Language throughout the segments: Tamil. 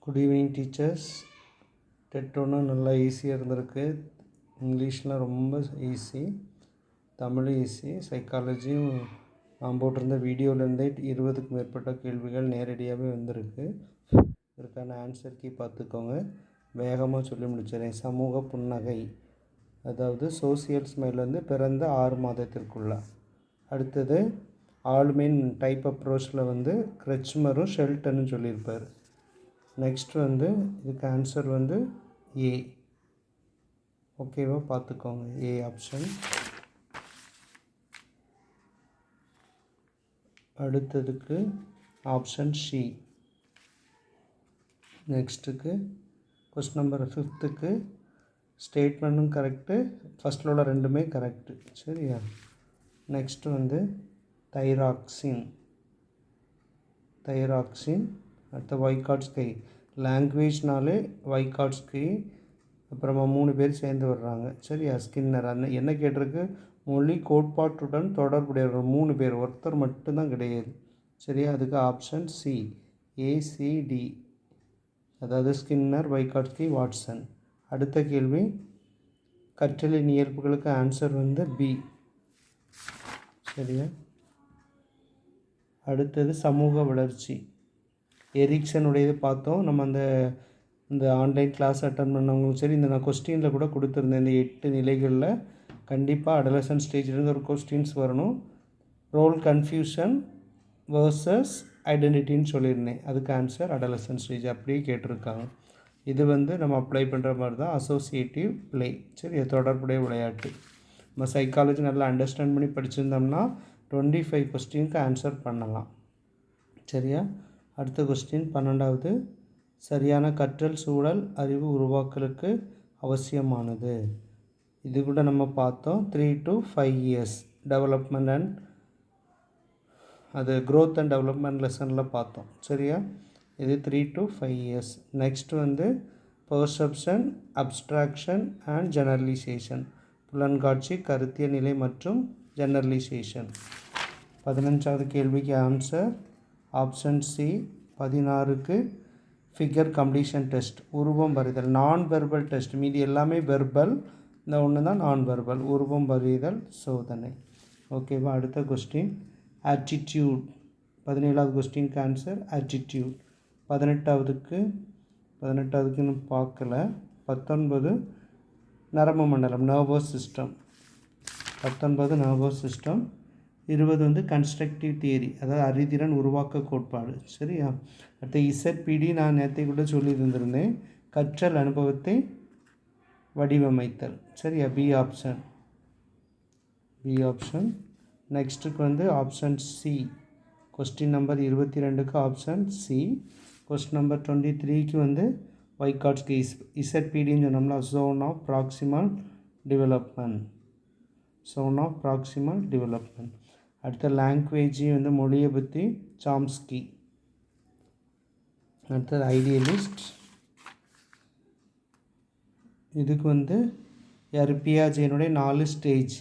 Good evening teachers. டெட் ஒன்றும் நல்லா ஈஸியாக இருந்திருக்கு. இங்கிலீஷ்லாம் ரொம்ப ஈஸி, தமிழும் ஈஸி, சைக்காலஜியும் நான் போட்டிருந்த வீடியோலேருந்தே 20க்கும் மேற்பட்ட கேள்விகள் நேரடியாகவே வந்திருக்கு. இதற்கான ஆன்சர் கீ பார்த்துக்கோங்க. வேகமாக சொல்லி முடிச்சிடறேன். சமூக புன்னகை, அதாவது சோசியல் ஸ்மைல் வந்து பிறந்த 6 மாதத்திற்குள்ள. அடுத்தது ஆளுமையின் டைப் அப்ரோச்சில் வந்து கிரெச்மரும் ஷெல்டனும் சொல்லியிருப்பார். நெக்ஸ்ட் வந்து இதுக்கு ஆன்சர் வந்து ஏ. ஓகேவா, பார்த்துக்கோங்க. A option. அடுத்ததுக்கு ஆப்ஷன் சி. நெக்ஸ்ட்டுக்கு கொஸ்டின் நம்பர் 5க்கு ஸ்டேட்மெண்ட்டும் கரெக்டு, ஃபஸ்ட்டில் உள்ள ரெண்டுமே கரெக்டு. சரியா? நெக்ஸ்ட்டு வந்து தைராக்சின். அடுத்த வைகாட்ஸ்கி. லாங்குவேஜ்னாலே வைகாட்ஸ்கி, அப்புறமா 3 பேர் சேர்ந்து வர்றாங்க. சரியா? ஸ்கின்னர். அந்த என்ன கேட்டிருக்கு, மொழி கோட்பாட்டுடன் தொடர்புடையவர்கள் 3 பேர், ஒருத்தர் மட்டும்தான் கிடையாது. சரியா? அதுக்கு ஆப்ஷன் சி, ஏசிடி, அதாவது ஸ்கின்னர், வைகாட்ஸ்கி, வாட்சன். அடுத்த கேள்வி, கற்றலின் இயல்புகளுக்கு ஆன்சர் வந்து பி. சரியா? அடுத்தது சமூக வளர்ச்சி. எரிக்சனுடையது பார்த்தோம். நம்ம இந்த ஆன்லைன் கிளாஸ் அட்டன் பண்ணவங்களும் சரி, இந்த நான் கொஸ்டினில் கூட கொடுத்துருந்தேன். இந்த 8 நிலைகளில் கண்டிப்பாக அடலசன்ட் ஸ்டேஜ்லேருந்து ஒரு கொஸ்டின்ஸ் வரணும். ரோல் கன்ஃபியூஷன் வேர்சஸ் ஐடென்டிட்டின்னு சொல்லியிருந்தேன். அதுக்கு ஆன்சர் அடலசன்ட் ஸ்டேஜ் அப்படியே கேட்டிருக்காங்க. இது வந்து நம்ம அப்ளை பண்ணுற மாதிரி தான் அசோசியேட்டிவ் ப்ளே. சரி, தொடர்புடைய விளையாட்டு. நம்ம சைக்காலஜி நல்லா அண்டர்ஸ்டாண்ட் பண்ணி படிச்சிருந்தோம்னா 25 கொஸ்டினுக்கு ஆன்சர் பண்ணலாம். சரியா? அடுத்த கொஸ்டின் 12வது, சரியான கற்றல் சூழல் அறிவு உருவாக்கலுக்கு அவசியமானது. இது கூட நம்ம பார்த்தோம். 3 to 5 years டெவலப்மெண்ட் அண்ட் அது க்ரோத் அண்ட் டெவலப்மெண்ட் லெசனில் பார்த்தோம். சரியா? இது 3 to 5 years. நெக்ஸ்ட் வந்து பெர்செப்ஷன், அப்ஸ்ட்ராக்ஷன் அண்ட் ஜெனரலைசேஷன். புலன்காட்சி, கருத்தியல் நிலை மற்றும் ஜெனரலைசேஷன். 15வது கேள்விக்கு ஆன்சர் ஆப்ஷன் சி. 16க்கு ஃபிகர் கம்ப்ளீஷன் டெஸ்ட், உருவம் வரைதல். நான் வெர்பல் டெஸ்ட், மீதி எல்லாமே வெர்பல், இந்த ஒன்று தான் நான் வெர்பல், உருவம் வரைதல் சோதனை. ஓகேவா? அடுத்த கொஸ்டின் ஆட்டிடியூட். 17வது கொஸ்டினுக்கு ஆன்சர் ஆட்டிடியூட். 18வதுக்குன்னு பார்க்கல. 19 நரம்பு மண்டலம், நர்வஸ் சிஸ்டம். 19 nervous system. 20 வந்து கன்ஸ்ட்ரக்டிவ் தியரி, அதாவது அறிதிறன் உருவாக்க கோட்பாடு. சரியா? அடுத்த இசட்பிடி நான் நேற்றை கூட சொல்லி இருந்திருந்தேன், கற்றல் அனுபவத்தை வடிவமைத்தல். சரியா? B option. நெக்ஸ்ட்டுக்கு வந்து ஆப்ஷன் சி. கொஸ்டின் நம்பர் 22க்கு ஆப்ஷன் சி. கொஸ்டின் நம்பர் 23க்கு வந்து வைகாட்ஸ்கி. இசட்பிடின்னு சொன்னோம்னா ஜோன் ஆஃப் ப்ராக்சிமல் டெவலப்மெண்ட். அடுத்த லாங்குவேஜ் வந்து மொழியை பற்றி சாம்ஸ்கி. அடுத்தது ஐடியலிஸ்ட். இதுக்கு வந்து பியாஜேனுடைய 4 ஸ்டேஜ்.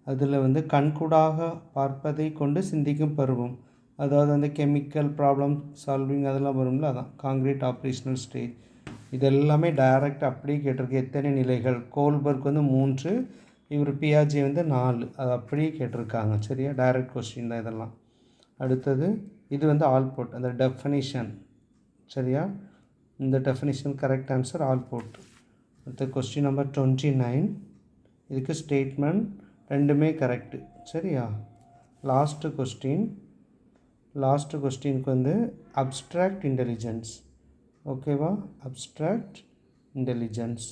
அதில் வந்து கண்கூடாக பார்ப்பதை கொண்டு சிந்திக்கும் பருவம், அதாவது வந்து கெமிக்கல் ப்ராப்ளம் சால்விங் அதெல்லாம் வரும்ல, அதான் காங்கிரீட் ஆப்ரேஷனல் ஸ்டேஜ். இதெல்லாமே டைரக்ட் அப்படியே கேட்டிருக்கு. எத்தனை நிலைகள்? கோல்பர்க் வந்து 3, இவர் பியாஜே வந்து 4, அது அப்படியே கேட்டிருக்காங்க. சரியா? டைரக்ட் கொஸ்டின் தான் இதெல்லாம். அடுத்தது இது வந்து ஆல்போர்ட், அந்த டெஃபனிஷன். சரியா? இந்த டெஃபனிஷன் கரெக்ட் ஆன்சர் ஆல்போர்ட். அடுத்த கொஸ்டின் நம்பர் 29. இதுக்கு ஸ்டேட்மெண்ட் ரெண்டுமே கரெக்டு. சரியா? லாஸ்ட்டு கொஸ்டினுக்கு வந்து அப்ஸ்ட்ராக்ட் இன்டெலிஜென்ஸ். ஓகேவா? Abstract intelligence.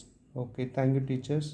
Okay, thank you teachers.